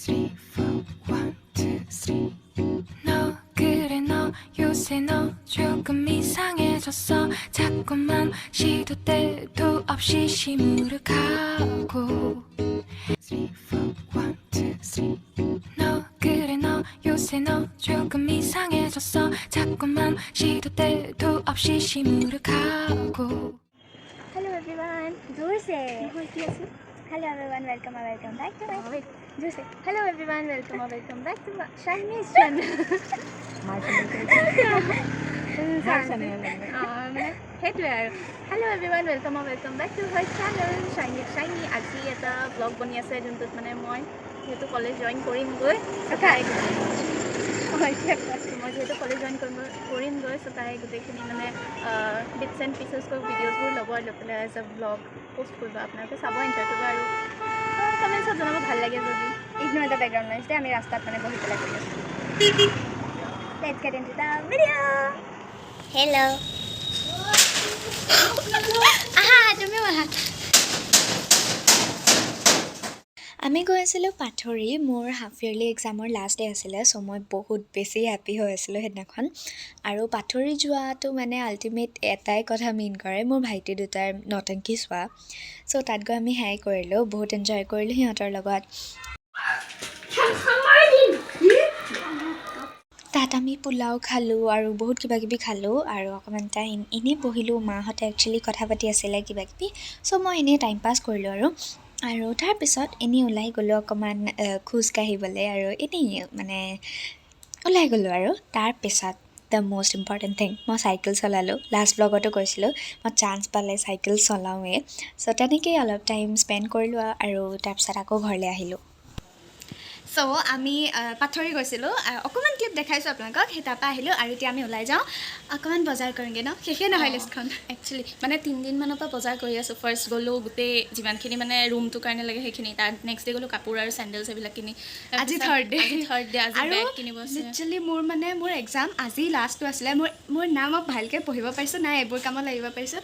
three, four, 1, 2, 3. 너 그래 너 요새 너 조금 이상해졌어 자꾸만 시도 때도 없이 시무룩하고 3, 4, 1, 2, 3. 너 그래 너 요새 너 조금 이상해졌어 자꾸만 시도 때도 없이 시무룩하고 Hello everyone. जोर से Hello everyone, welcome back to my जोर से Hello everyone, welcome back to Shinee's channel. My channel. সেইটোৱে আৰু Hello everyone, welcome back to her channel Shinee. আজি এটা blog বনি আছে যোনটোত মানে মই যেহেতু কলেজ জইন কৰিমগৈ মই যেহেতু কলেজ জইন কৰিমগৈ চ' তাই গোটেইখিনি মানে বিটছ এণ্ড পিচেছকৈ ভিডিঅ'জবোৰ ল'ব লৈ পেলাই এজ এ ব্লগ পষ্ট কৰিব আপোনালোকে চাব এনজয় কৰিব আৰু কমেণ্টছত জনাব ভাল লাগে যদি ইগনোৰ দ্য বেকগ্ৰাউণ্ড নইজ দে আমি ৰাস্তাত মানে বহি পেলাই কৰি আছোঁ let's gate into the video' hello' আহা তুমিও আহা আমি গৈ আছিলোঁ পাথৰী মোৰ হাফ ইয়াৰলি এক্সামৰ লাষ্ট ডে আছিলে চ' মই বহুত বেছি হেপ্পী হৈ আছিলোঁ সেইদিনাখন আৰু পাথৰী যোৱাটো মানে আল্টিমেট এটাই কথা মিন কৰে মোৰ ভাইটি দুটাৰ নটংকি চোৱা চ' তাত গৈ আমি হেয়াই কৰিলোঁ বহুত এনজয় কৰিলোঁ সিহঁতৰ লগত তাত আমি পোলাও খালোঁ আৰু বহুত কিবাকিবি খালোঁ আৰু অকণমান টাইম এনেই বহিলোঁ মাহঁতে একচুৱেলি কথা পাতি আছিলে কিবাকিবি চ' মই এনেই টাইম পাছ কৰিলোঁ আৰু তাৰপিছত এনেই ওলাই গ'লোঁ অকণমান খোজকাঢ়িবলৈ আৰু এনেই মানে ওলাই গ'লোঁ আৰু তাৰপিছত দ্য মষ্ট ইম্পৰ্টেণ্ট থিং মই চাইকেল চলালোঁ লাষ্ট ব্লগতো কৈছিলোঁ মই চান্স পালে চাইকেল চলাওঁৱেই চ' তেনেকেই অলপ টাইম স্পেণ্ড কৰিলোঁ আৰু তাৰপিছত আকৌ ঘৰলৈ আহিলোঁ চ' আমি পাথৰী গৈছিলোঁ অকণমান ক্লিপ দেখাইছোঁ আপোনালোকক সেই তাৰপৰা আহিলোঁ আৰু এতিয়া আমি ওলাই যাওঁ অকণমান বজাৰ কৰিমগৈ ন শেষে নহয় লিষ্টখন একচুৱেলি মানে 3 দিনমানৰ পৰা বজাৰ কৰি আছোঁ ফাৰ্ষ্ট গ'লোঁ গোটেই যিমানখিনি মানে ৰুমটোৰ কাৰণে লাগে সেইখিনি তাৰ নেক্সট ডে গ'লোঁ কাপোৰ আৰু চেণ্ডেলছ এইবিলাক কিনি আজি থাৰ্ড ডে আজি বেগ কিনিব আছে লিটাৰেলি মোৰ এক্সাম আজি লাষ্টটো আছিলে মোৰ না মই ভালকৈ পঢ়িব পাৰিছোঁ নাই এইবোৰ কামত লাগিব পাৰিছোঁ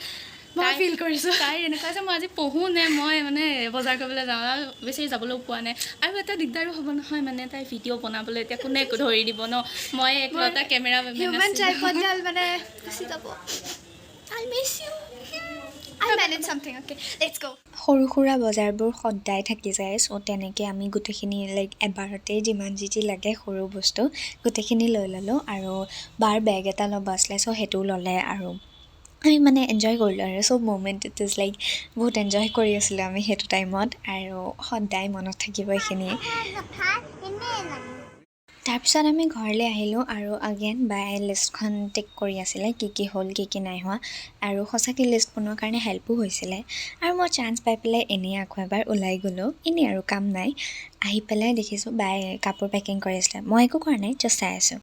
মই ফিল কৰিছোঁ তাই এনেকুৱা যে মই আজি পঢ়োঁ নে মই মানে বজাৰ কৰিবলৈ যাওঁ আৰু বেছি যাবলৈও পোৱা নাই আৰু এটা দিগদাৰো হ'ব নহয় মানে তাই ভিডিঅ' বনাবলৈ এতিয়া কোনে ধৰি দিব ন মই একলতা কেমেৰা হিউমেন ট্ৰাইপডাল মানে গুচি যাব I miss you. I'll manage something. Okay, let's go. সৰু সুৰা বজাৰবোৰ সদায় থাকি যায় চ' তেনেকৈ আমি গোটেইখিনি লাইক এবাৰতেই যিমান যি লাগে সৰু বস্তু গোটেইখিনি লৈ ল'লোঁ আৰু বাৰ বেগ এটা ল'ব আছিলে চ' সেইটোও ল'লে আৰু আমি মানে এনজয় কৰিলোঁ আৰু চব ম'মেণ্ট ইট ইজ লাইক বহুত এনজয় কৰি আছিলোঁ আমি সেইটো টাইমত আৰু সদায় মনত থাকিব এইখিনি তাৰপিছত আমি ঘৰলৈ আহিলোঁ আৰু আগেন বাই লিষ্টখন টেক কৰি আছিলে কি হ'ল কি নাই হোৱা আৰু সঁচাকৈ লিষ্ট বনোৱাৰ কাৰণে হেল্পো হৈছিলে আৰু মই চান্স পাই পেলাই এনেই আকৌ এবাৰ ওলাই গ'লোঁ এনেই আৰু কাম নাই আহি পেলাই দেখিছোঁ বাই কাপোৰ পেকিং কৰি আছিলে মই একো কৰা নাই জাষ্ট চাই আছোঁ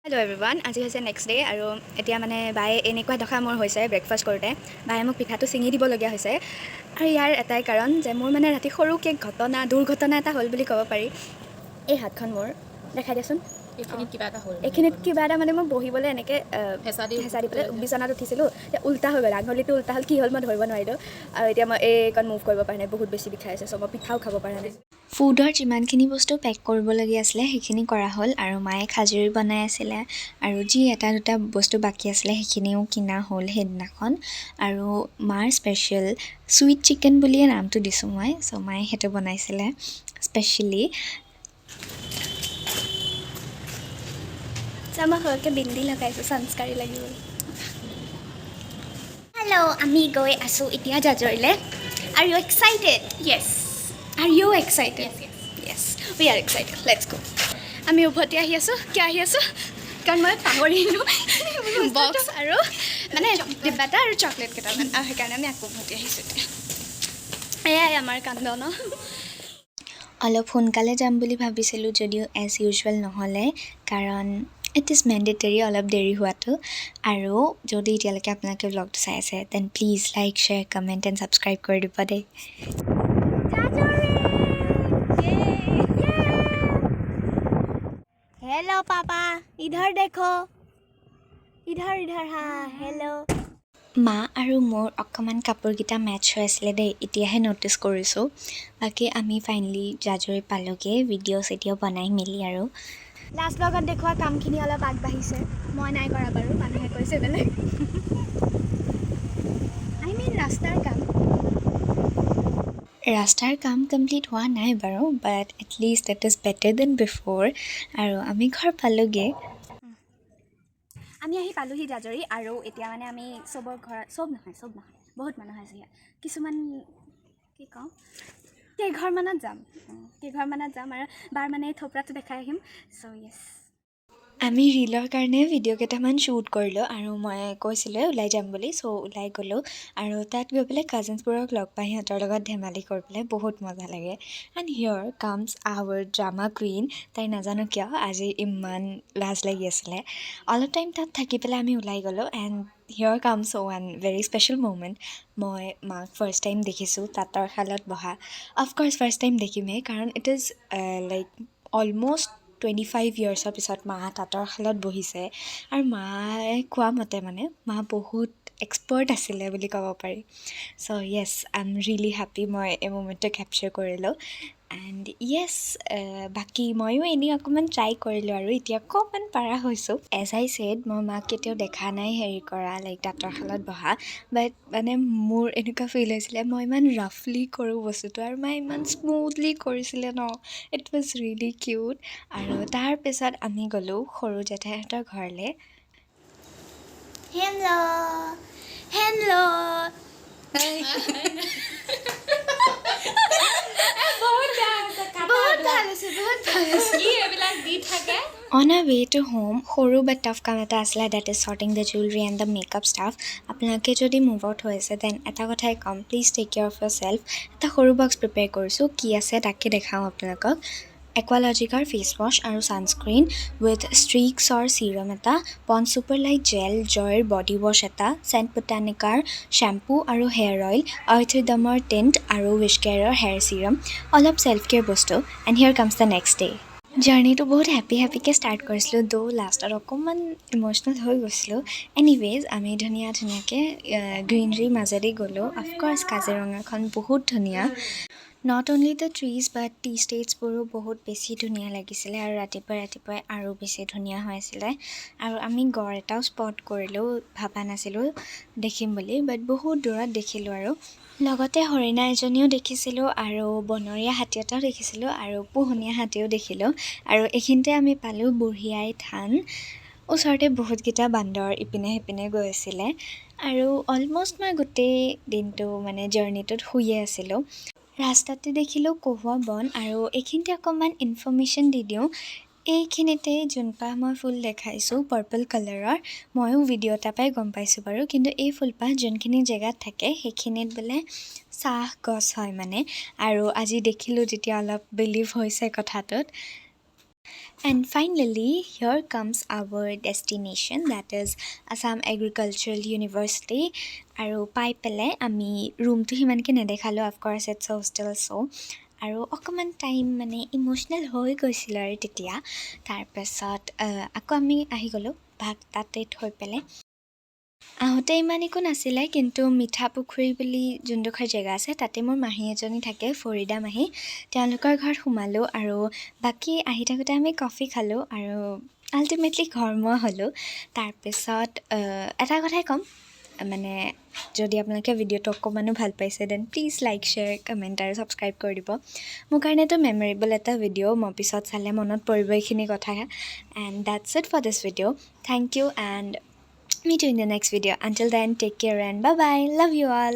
হেল্ল' এভৰিৱান আজি হৈছে নেক্সট ডে আৰু এতিয়া মানে বায়ে এনেকুৱা দশা মোৰ হৈছে ব্ৰেকফাষ্ট কৰোঁতে বায়ে মোক পিঠাটো ছিঙি দিবলগীয়া হৈছে আৰু ইয়াৰ এটাই কাৰণ যে মোৰ মানে ৰাতি সৰুকৈ দুৰ্ঘটনা এটা হ'ল বুলি ক'ব পাৰি এই হাতখন মোৰ দেখাই দিয়াচোন এইখিনিত কিবা এটা হ'ল এইখিনিত কিবা এটা মানে মই বহিবলৈ এনেকৈ হেঁচা দি পেলাই বিচনাত উঠিছিলোঁ এতিয়া উল্টা হৈ গ'ল আঙুলিটো উল্টা হ'ল কি হ'ল মই ধৰিব নোৱাৰিলোঁ আৰু এতিয়া মই এইকণ মুভ কৰিব পৰা নাই বহুত বেছি বিষাই আছে চ' মই পিঠাও খাব পৰা নাই ফুডৰ যিমানখিনি বস্তু পেক কৰিবলগীয়া আছিলে সেইখিনি কৰা হ'ল আৰু মায়ে খাজুৰি বনাই আছিলে আৰু যি এটা দুটা বস্তু বাকী আছিলে সেইখিনিও কিনা হ'ল সেইদিনাখন আৰু মাৰ স্পেচিয়েল চুইট চিকেন বুলিয়ে নামটো দিছোঁ মই চ' মায়ে সেইটো বনাইছিলে স্পেচিয়েলি মই সৰহকৈ বিন্দি লগাইছোঁ সংস্কাৰী লাগিব হেল্ল' আমি গৈ আছোঁ এতিয়া জাজৰিলৈ are you excited yes are you excited yes we are excited let's go আমি উভতি আহি আছোঁ কিয় আহি আছোঁ কাৰণ মই পাহৰিলোঁ বক্স আৰু মানে ডিব্বা এটা আৰু চকলেট কেইটামান আৰু সেইকাৰণে আমি আকৌ উভতি আহিছোঁ এতিয়া এয়াই আমাৰ কাণ্ড ন অলপ সোনকালে যাম বুলি ভাবিছিলোঁ যদিও এজ ইউজুৱেল নহ'লে কাৰণ ইট ইজ মেণ্ডেটৰী অলপ দেৰি হোৱাটো আৰু যদি এতিয়ালৈকে আপোনালোকে ব্লগটো চাই আছে then please like share comment and subscribe কৰি দিব দেই हेलो पापा इधर देखो इधर हाँ हेलो মা আৰু মোৰ অকণমান কাপোৰকেইটা মেটচ হৈ আছিলে দেই, এতিয়াহে ন'টিচ কৰিছোঁ। বাকী আমি ফাইনেলি জাজৰি পালোঁগৈ ভিডিঅ' চিডিঅ' বনাই মেলি আৰু লাষ্ট ব্লগত দেখুওৱা কামখিনি অলপ আগবাঢ়িছে। মই নাই কৰা বাৰু, মানুহে কৈছে বেলেগ। ৰাস্তাৰ কাম কমপ্লিট হোৱা নাই বাৰু, but at least it is better than before. আৰু আমি ঘৰ পালোঁগৈ। আমি আহি পালোঁহি জাজৰি, আৰু এতিয়া মানে আমি চবৰ ঘৰত চব নহয় বহুত মানুহ আছে ইয়াত। কিছুমান কি কওঁ কেইঘৰমানত যাম আৰু বাৰ মানে এই থপৰাটো দেখাই আহিম। চ' য়েছ, আমি ৰীলৰ কাৰণে ভিডিঅ' কেইটামান শ্বুট কৰিলোঁ আৰু মই কৈছিলোঁ ওলাই যাম বুলি। চ' ওলাই গ'লোঁ আৰু তাত গৈ পেলাই কাজিনছবোৰক লগ পাই সিহঁতৰ লগত ধেমালি কৰি পেলাই বহুত মজা লাগে। And here comes our drama queen. তাই নাজানো কিয় আজি ইমান লাজ লাগি আছিলে। অলপ টাইম তাত থাকি পেলাই আমি ওলাই গ'লোঁ। And here comes one very special moment. মই মাক ফাৰ্ষ্ট টাইম দেখিছোঁ তাঁতৰ শালত বহা। অফক'ৰ্ছ ফাৰ্ষ্ট টাইম দেখিমেই, কাৰণ ইট ইজ লাইক অলম'ষ্ট 25 ইয়াৰ্ছৰ পিছত মা তাঁতৰ শালত বহিছে। আৰু মায়ে কোৱা মতে মানে মা বহুত এক্সপাৰ্ট আছিলে বুলি ক'ব পাৰি। চ' য়েছ, আই এম ৰিয়েলি হেপ্পী মই এই মুমেণ্টটো কেপচাৰ কৰিলোঁ। এণ্ড য়েছ, বাকী ময়ো এনেই অকণমান ট্ৰাই কৰিলোঁ আৰু এতিয়া অকণমান পাৰা হৈছোঁ। এজ আই ছেড, মই মাক কেতিয়াও দেখা নাই হেৰি কৰা লাইক তাঁতৰ শালত বহা, বাট মানে মোৰ এনেকুৱা ফিল হৈছিলে মই ইমান ৰাফলি কৰোঁ বস্তুটো আৰু মায়ে ইমান স্মুথলি কৰিছিলে ন। It was really cute. আৰু তাৰপিছত আমি গ'লোঁ সৰু জেঠাইহঁতৰ ঘৰলৈ। On our way to home, সৰু but tough কাম এটা আছিলে, that is sorting the jewelry and the makeup stuff. আপোনালোকে যদি মুভ আউট হৈ আছে দেন এটা কথাই ক'ম, please take care of yourself. এটা সৰু বক্স প্ৰিপেয়াৰ কৰিছোঁ, কি আছে তাকে দেখাওঁ আপোনালোকক। একুৱালজিকাৰ ফেচ ৱাছ আৰু ছানস্ক্ৰীন উইথ ষ্ট্ৰিক্সৰ চিৰাম এটা, পণ্ডছ ছুপাৰ লাইট জেল জয়ৰ বডি ৱাছ এটা, চেণ্ট বটানিকাৰ শ্বেম্পু আৰু হেয়াৰ অইল, আৰ্থিডমৰ টিণ্ট আৰু উইছকেয়াৰৰ হেয়াৰ চিৰাম, অলপ ছেল্ফ কেয়াৰ বস্তু। And here comes the next day. জাৰ্ণিটো বহুত হেপ্পীকৈ ষ্টাৰ্ট কৰিছিলোঁ, লাষ্টত অকণমান ইম'চনেল হৈ গৈছিলোঁ। এনিৱেজ, আমি ধুনীয়াকৈ গ্ৰীণৰীৰ মাজেদি গ'লোঁ। অফক'ৰ্ছ কাজিৰঙাখন বহুত ধুনীয়া। Not only the trees but the ষ্টেটছবোৰো বহুত বেছি ধুনীয়া লাগিছিলে, আৰু ৰাতিপুৱাই আৰু বেছি ধুনীয়া হৈ আছিলে। আৰু আমি গড় এটাও স্পট কৰিলোঁ, ভবা নাছিলোঁ দেখিম বুলি, বাট বহুত দূৰত দেখিলোঁ। আৰু লগতে হৰিণা এজনীও দেখিছিলোঁ, আৰু বনৰীয়া হাতী এটাও দেখিছিলোঁ, আৰু পোহনীয়া হাতীও দেখিলোঁ। আৰু এইখিনিতে আমি পালোঁ বুঢ়ী আই থান। ওচৰতে বহুতকেইটা বান্দৰ ইপিনে সিপিনে গৈ আছিলে। আৰু অলম'ষ্ট মই গোটেই দিনটো মানে জাৰ্ণিটোত শুয়ে আছিলোঁ। ৰাস্তাতে দেখিলোঁ কহুৱা বন, আৰু এইখিনিতে অকণমান ইনফৰ্মেশ্যন দি দিওঁ। এইখিনিতে যোনপাহ মই ফুল দেখাইছোঁ পাৰ্পল কালাৰৰ, ময়ো ভিডিঅ' এটা পাই গম পাইছোঁ বাৰু, কিন্তু এই ফুলপাহ যোনখিনি জেগাত থাকে সেইখিনিত বোলে চাহ গছ হয় মানে। আৰু আজি দেখিলোঁ যেতিয়া অলপ বিলিভ হৈছে কথাটোত। And finally, here comes our destination, that is Assam Agricultural University. আৰু পাই পেলাই আমি ৰুমটো সিমানকৈ নেদেখালোঁ, অফক'ৰ্ছ ইটছ হোষ্টেল চ'। আৰু অকণমান টাইম মানে ইম'চনেল হৈ গৈছিল আৰু তেতিয়া। তাৰপাছত আকৌ আমি আহি গ'লোঁ ভাগ তাতে থৈ পেলাই। আহোঁতে ইমান একো নাছিলে, কিন্তু মিঠা পুখুৰী বুলি যোনডোখৰ জেগা আছে তাতে মোৰ মাহী এজনী থাকে, ফৰিদা মাহী, তেওঁলোকৰ ঘৰত সোমালোঁ। আৰু বাকী আহি থাকোঁতে আমি কফি খালোঁ, আৰু আল্টিমেটলি ঘৰমুৱা হ'লোঁ। তাৰপিছত এটা কথাই ক'ম, মানে যদি আপোনালোকে ভিডিঅ'টো অকণমানো ভাল পাইছে then please like share comment আৰু ছাবস্ক্ৰাইব কৰি দিব। মোৰ কাৰণেতো মেমৰেবল এটা ভিডিঅ', মই পিছত চালে মনত পৰিব এইখিনি কথা। And that's it for this video'. Thank you, and meet you in the next video. Until then, take care and bye bye. Love you all.